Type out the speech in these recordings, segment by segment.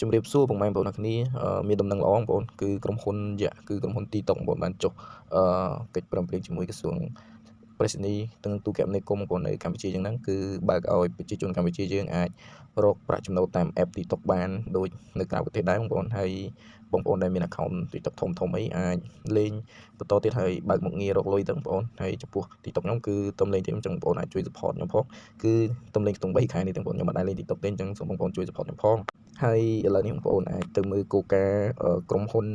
ជំរាបសួរបងប្អូនអ្នកគ្នាមានដំណឹងល្អបងប្អូនគឺក្រុមហ៊ុនគឺក្រុមហ៊ុន TikTok បងប្អូនបានចុះកិច្ចប្រឹងប្រែងជាមួយក្រសួងប្រៃសណីទាំងទូរគមនាគមន៍បងប្អូននៅកម្ពុជាចឹងហ្នឹងគឺបើកឲ្យប្រជាជនកម្ពុជាយើងអាចរកប្រាក់ចំណូលតាម app TikTok បានដូចនៅក្រៅប្រទេសដែរបងប្អូនហើយបងប្អូនដែលមាន account TikTok ធំអីអាចលេងបន្តទៀតហើយបើកមុខងាររកលុយទៅបងប្អូនហើយចំពោះ TikTok ខ្ញុំគឺទំលេងទៀតអញ្ចឹងបងប្អូនអាចជួយ support ខ្ញុំផងគឺទំលេងក្នុង3ខែនេះទាំងបងប្អូនខ្ញុំមិនដែលលេង TikTok ទេអញ្ចឹងសូមបងប្អូនជួយ support ខ្ញុំផងហើយឥឡូវនេះបងប្អូនអាចទៅមើលគោលការណ៍ក្រុមហ៊ុន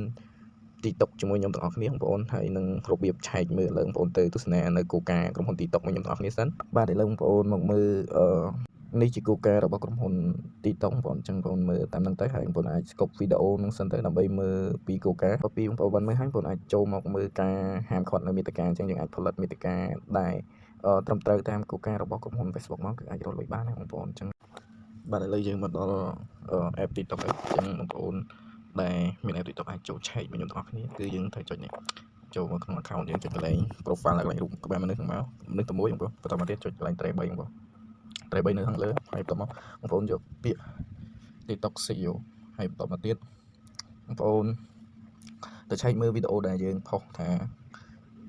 TikTok ជាមួយខ្ញុំទាំងអស់គ្នាបងប្អូនហើយនឹងរបៀបឆែកមើលឥឡូវបងប្អូនទៅទស្សនានៅគោលការណ៍ក្រុមហ៊ុន TikTok របស់ខ្ញុំទាំងអស់គ្នាសិនបាទឥឡូវបងប្អូនមកមើលនេះជាគោលការណ៍របស់ក្រុមហ៊ុន TikTok បងប្អូនអញ្ចឹងបងប្អូនមើលតាមហ្នឹងទៅហើយបងប្អូនអាច scope វីដេអូហ្នឹងសិនទៅដើម្បីមើលពីគោលការណ៍ពីបងប្អូនបានមើលហើយបងប្អូនអាចចូលមកមើលការហាមឃាត់នៅមាតិកាអញ្ចឹងយើងអាចផលិតមាតិកាដែលត្រឹមត្រូវតាមគោលការណ៍របស់ក្រុមហ៊ុន Facebook មកគឺអាចរកលុយបានណាបងប្អូនអញ្ចឹងបាទឥឡូវយើងមកដល់ app TikTok ហើយអញ្ចឹងបងប្អូនដែលមាន app TikTok អាចចូលឆែកជាមួយខ្ញុំទាំងអស់គ្នាគឺយើងត្រូវចុចនេះចូលមកក្នុង account យើងចុចកន្លែង profile កន្លែងរូបក្បាលមនុស្សហ្នឹងមកមនុស្សតែមួយបងប្អូនបន្តមកទៀតចុចកន្លែងត្រេ3បងប្អូនត្រេ3នៅខាងលើហើយបន្តមកបងប្អូនយកពាក្យ TikTok SEO ហើយបន្តមកទៀតបងប្អូនទៅឆែកមើលវីដេអូដែលយើងផុសថា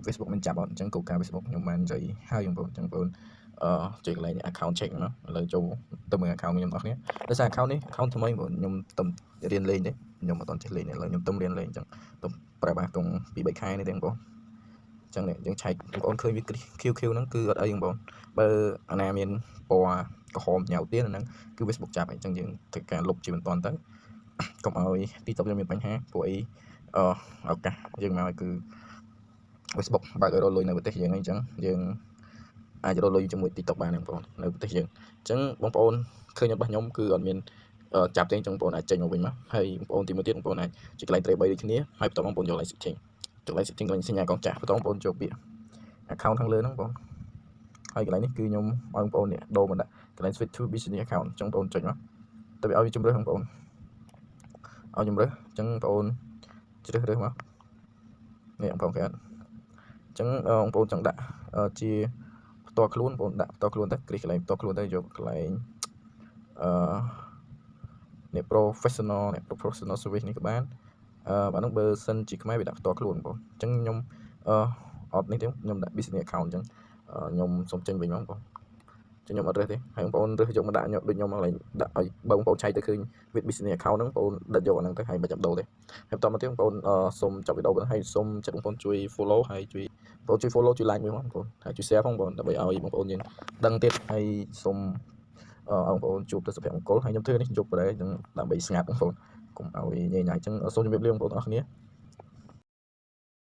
Facebook មិនចាប់អត់អញ្ចឹងគោលការណ៍ Facebook ខ្ញុំបាននិយាយហើយបងប្អូនអញ្ចឹងបងប្អូនចុចកន្លែង account check មកឥឡូវចូលទៅមើល account ខ្ញុំទាំងអស់គ្នាដោយសារ account នេះ account ថ្មីបងប្អូនខ្ញុំទំរៀនលេងទេខ្ញុំអត់ទាន់ចេះលេងទេឥឡូវខ្ញុំទំរៀនលេងអញ្ចឹងទំប្រើប្រាស់ក្នុង2-3ខែនេះទេបងប្អូនអញ្ចឹងនេះយើងឆែកបងប្អូនឃើញវា QQ ហ្នឹងគឺអត់អីបងប្អូនបើអាណាមានពណ៌ក្រហមញ៉ៅទៀតហ្នឹងគឺ Facebook ចាប់អញ្ចឹងយើងធ្វើការលុបជាបន្តទៅកុំឲ្យ TikTok យើងមានបញ្ហាព្រោះអីឱកាសយើងមកគឺ Facebook បើករកលុយនៅប្រទេសយើងអញ្ចឹងយើងអាចរកលុយជាមួយ TikTok បានបងប្អូននៅប្រទេសយើងអញ្ចឹងបងប្អូនឃើញរបស់ខ្ញុំគឺអត់មានចាប់ទេអញ្ចឹងបងប្អូនអាចចេញមកវិញមកហើយបងប្អូនទីមួយទៀតបងប្អូនអាចចុចកន្លែងត្រេ3ដូចគ្នាហើយបន្តបងប្អូនយកកន្លែង setting ចុចកន្លែង setting កន្លែងសញ្ញាកងចាស់បន្តបងប្អូនចូលពាក្យ account ខាងលើហ្នឹងបងហើយកន្លែងនេះគឺខ្ញុំឲ្យបងប្អូននេះដូរមកដាក់កន្លែង switch to business account អញ្ចឹងបងប្អូនចុចមកទៅឲ្យវាជំរឿសបងប្អូនឲ្យជំរឿសអញ្ចឹងបងប្អូនជ្រើសរើសមកនេះបងប្អូនគេអត់អញ្ចឹងបងប្អូនចង់ដាក់ជាផ្ទាល់ខ្លួនបងប្អូនដាក់ផ្ទាល់ខ្លួនទៅគ្រីកកន្លែងផ្ទាល់ខ្លួនទៅយកកន្លែងនេះ professional service នេះក៏បានបាទហ្នឹងបើសិនជាខ្មែរវាដាក់ផ្ទាល់ខ្លួនបងប្អូនអញ្ចឹងខ្ញុំអត់នេះទេខ្ញុំដាក់ business account អញ្ចឹងខ្ញុំសុំចេញវិញមកបងប្អូនខ្ញុំអត់រើសទេហើយបងប្អូនរើសយកមកដាក់ខ្ញុំដូចខ្ញុំមកកន្លែងដាក់ឲ្យបើបងប្អូនឆែកទៅឃើញ with business account ហ្នឹងបងប្អូនដិតយកអាហ្នឹងទៅហើយមិនចាំដូរទេហើយបន្តមកទៀតបងប្អូនសូមចាប់វីដេអូហ្នឹងហើយសូមចាត់បងប្អូនជួយ follow ហើយជួយបងប្អូនជួយ follow ជួយ like មួយផងបងប្អូនហើយជួយ share ផងបងប្អូនដើម្បីឲ្យបងប្អូនយើងដឹងទៀតហើយសូមបងប្អូនជួបទៅសុភមង្គលហើយខ្ញុំធ្វើនេះជប់ដែរអញ្ចឹងដើម្បីស្ងាត់បងប្អូនកុំឲ្យញ៉ៃញ៉ៃអញ្ចឹងសូមជម្រាបលាបងប្អូនអរគ្នា